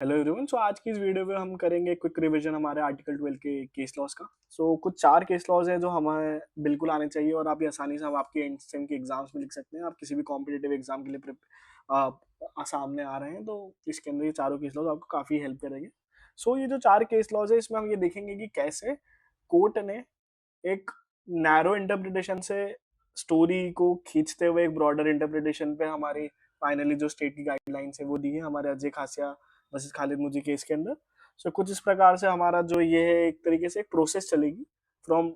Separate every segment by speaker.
Speaker 1: Hello everyone. सो आज की इस वीडियो में हम करेंगे क्विक रिवीजन हमारे आर्टिकल 12 के केस लॉज का। कुछ 4 केस लॉज हैं जो हमें बिल्कुल आने चाहिए और आप ये आसानी से हम आपके एंड सेम के एग्जाम्स में लिख सकते हैं। आप किसी भी कॉम्पिटिटिव एग्जाम के लिए सामने आ रहे हैं तो इसके अंदर ये चारों केस लॉज आपको काफ़ी हेल्प करेंगे। ये जो 4 केस लॉज है इसमें हम ये देखेंगे कि कैसे कोर्ट ने एक नैरो इंटरप्रिटेशन से स्टोरी को खींचते हुए एक ब्रॉडर इंटरप्रिटेशन पे हमारी फाइनली जो स्टेट की गाइडलाइंस है वो दी है हमारे अजय खासिया वर्सेस खालिद मुजी केस के अंदर। कुछ इस प्रकार से हमारा जो ये है एक तरीके से एक प्रोसेस चलेगी from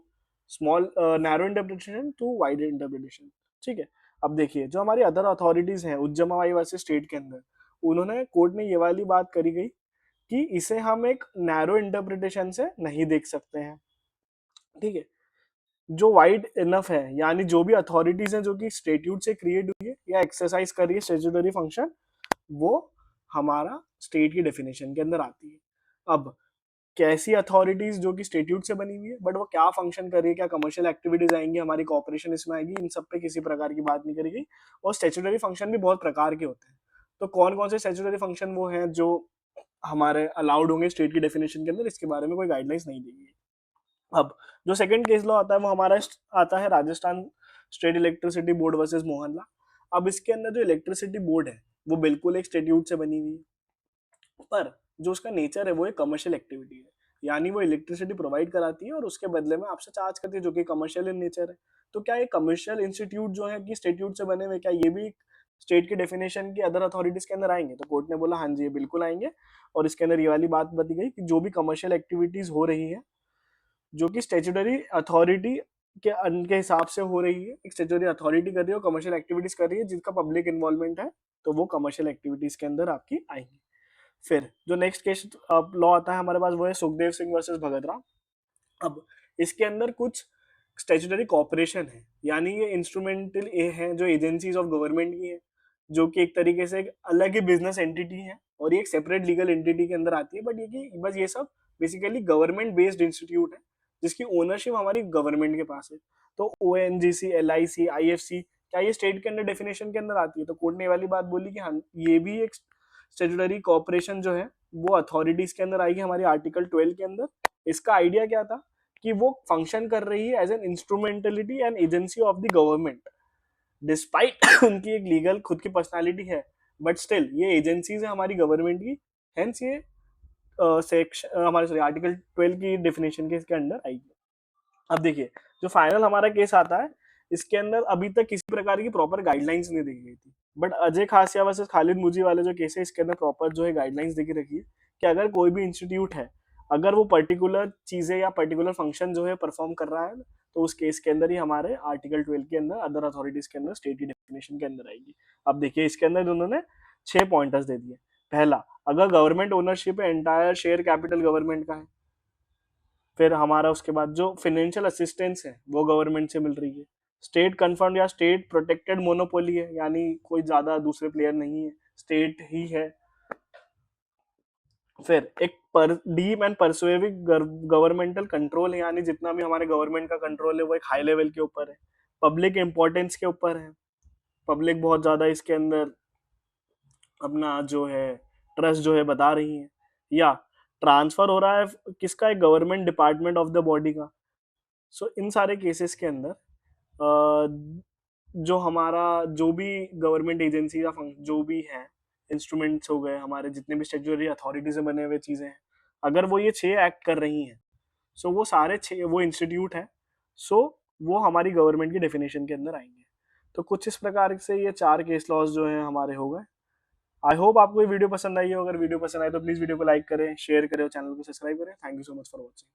Speaker 1: small narrow interpretation to wide interpretation. ठीक है, अब देखिए जो हमारी अदर अथॉरिटीज हैं उज्जमाबाई वर्सेस स्टेट के अंदर, उन्होंने कोर्ट ने ये वाली बात करी गई कि इसे हम एक नैरो इंटरप्रिटेशन से नहीं देख सकते हैं। ठीक है, जो वाइड इनफ है यानी जो भी अथॉरिटीज हैं जो कि स्टेट्यूट से क्रिएट हुई है या एक्सरसाइज कर रही है स्टेट्यूटरी फंक्शन, वो हमारा स्टेट की डेफिनेशन के अंदर आती है। अब कैसी अथॉरिटीज जो कि स्टेट्यूट से बनी हुई है बट वो क्या फंक्शन कर रही है, क्या कमर्शियल एक्टिविटीज आएंगी, हमारी कॉपरेशन इसमें आएगी, इन सब पे किसी प्रकार की बात नहीं करी गई। और स्टेट्यूटरी फंक्शन भी बहुत प्रकार के होते हैं। तो कौन कौन से स्टेट्यूटरी फंक्शन वो हैं जो हमारे अलाउड होंगे स्टेट की डेफिनेशन के अंदर, इसके बारे में कोई गाइडलाइंस नहीं दी गई। अब जो सेकंड केस लॉ आता है वो हमारा आता है Rajasthan state electricity board versus मोहनला। अब इसके अंदर जो इलेक्ट्रिसिटी बोर्ड है वो बिल्कुल एक स्टेट्यूट से बनी हुई है, पर जो उसका नेचर है वो एक कमर्शियल एक्टिविटी है, यानी वो इलेक्ट्रिसिटी प्रोवाइड कराती है और उसके बदले में आपसे चार्ज करती है, जो कि कमर्शियल इन नेचर है। तो क्या ये कमर्शियल इंस्टीट्यूट जो है कि स्टेट्यूट से बने हुए, क्या ये भी स्टेट की डेफिनेशन की अदर अथॉरिटीज के अंदर आएंगे? तो कोर्ट ने बोला हाँ जी ये बिल्कुल आएंगे। और इसके अंदर ये वाली बात बताई गई कि जो भी कमर्शियल एक्टिविटीज हो रही है जो कि स्टेचुटरी अथॉरिटी के हिसाब से हो रही है, एक स्टेचुटरी अथॉरिटी कर रही है, कमर्शियल एक्टिविटीज कर रही है जिसका पब्लिक इन्वॉल्वमेंट है, तो वो कमर्शियल एक्टिविटीज के अंदर आपकी आएंगी। फिर जो नेक्स्ट केस लॉ आता है हमारे पास वो है सुखदेव सिंह वर्सेस भगत राम। अब इसके अंदर कुछ स्टेचुटरी कॉपरेशन है, यानी ये इंस्ट्रूमेंटल है जो एजेंसीज ऑफ गवर्नमेंट की है, जो कि एक तरीके से एक अलग ही बिजनेस एंटिटी है और ये एक सेपरेट लीगल एंटिटी के अंदर आती है। बट ये कि बस ये सब बेसिकली गवर्नमेंट बेस्ड इंस्टीट्यूट है जिसकी ओनरशिप हमारी गवर्नमेंट के पास है। तो O N G C, L I C, I F C, क्या ये स्टेट के अंदर डेफिनेशन के अंदर आती है? तो कोर्ट ने वाली बात बोली कि हाँ ये भी एक स्टेचुटरी कॉपरेशन जो है वो अथॉरिटीज के अंदर आएगी हमारी आर्टिकल 12 के अंदर। इसका आइडिया क्या था कि वो फंक्शन कर रही है as an instrumentality and agency of the government, despite उनकी एक लीगल खुद की पर्सनालिटी है, बट स्टिल ये एजेंसीज है हमारी गवर्नमेंट की। हेंस ये सेक्शन हमारे सॉरी आर्टिकल 12 की डेफिनेशन के इसके अंडर आएगी। अब देखिए जो फाइनल हमारा केस आता है इसके अंदर अभी तक किसी प्रकार की प्रॉपर गाइडलाइंस नहीं दी गई थी, बट अजय खासिया वर्सेस खालिद मुजी वाले जो केस है इसके अंदर प्रॉपर जो है गाइडलाइंस दी रखी है कि अगर कोई भी इंस्टीट्यूट है, अगर वो पर्टिकुलर चीजें या पर्टिकुलर फंक्शन जो है परफॉर्म कर रहा है तो उस केस के अंदर ही हमारे आर्टिकल 12 के अंदर अदर अथॉरिटीज के अंदर स्टेट की डेफिनेशन के अंदर आएगी। अब देखिए इसके अंदर उन्होंने 6 पॉइंटर्स दे दिए। पहला, अगर गवर्नमेंट ओनरशिप है, एंटायर शेयर कैपिटल गवर्नमेंट का है। फिर हमारा उसके बाद जो फाइनेंशियल असिस्टेंस है वो गवर्नमेंट से मिल रही है। स्टेट कन्फर्म या स्टेट प्रोटेक्टेड मोनोपोली है, यानी कोई ज्यादा दूसरे प्लेयर नहीं है, स्टेट ही है। फिर एक पर डीप एंड परसुएविंग गवर्नमेंटल कंट्रोल है, यानी जितना भी हमारे गवर्नमेंट का कंट्रोल है वो एक हाई लेवल के ऊपर है। पब्लिक इंपॉर्टेंस के ऊपर है, पब्लिक बहुत ज्यादा इसके अंदर अपना जो है ट्रस्ट जो है बता रही है। या ट्रांसफर हो रहा है किसका, एक government department of the body का। इन सारे केसेस के अंदर जो हमारा जो भी गवर्नमेंट एजेंसी या जो भी है इंस्ट्रूमेंट्स हो गए, हमारे जितने भी स्टेचुटरी अथॉरिटी से बने हुए चीजें हैं, अगर वो ये 6 एक्ट कर रही हैं, वो सारे 6 वो इंस्टीट्यूट है, सो वो हमारी गवर्नमेंट की डेफिनेशन के अंदर आएंगे। तो कुछ इस प्रकार से ये 4 केस लॉज जो हैं हमारे हो गए। आई होप आपको ये वीडियो पसंद आई हो। अगर वीडियो पसंद आए तो प्लीज वीडियो को लाइक करें, शेयर करें और चैनल को सब्सक्राइब करें। Thank you so much for watching.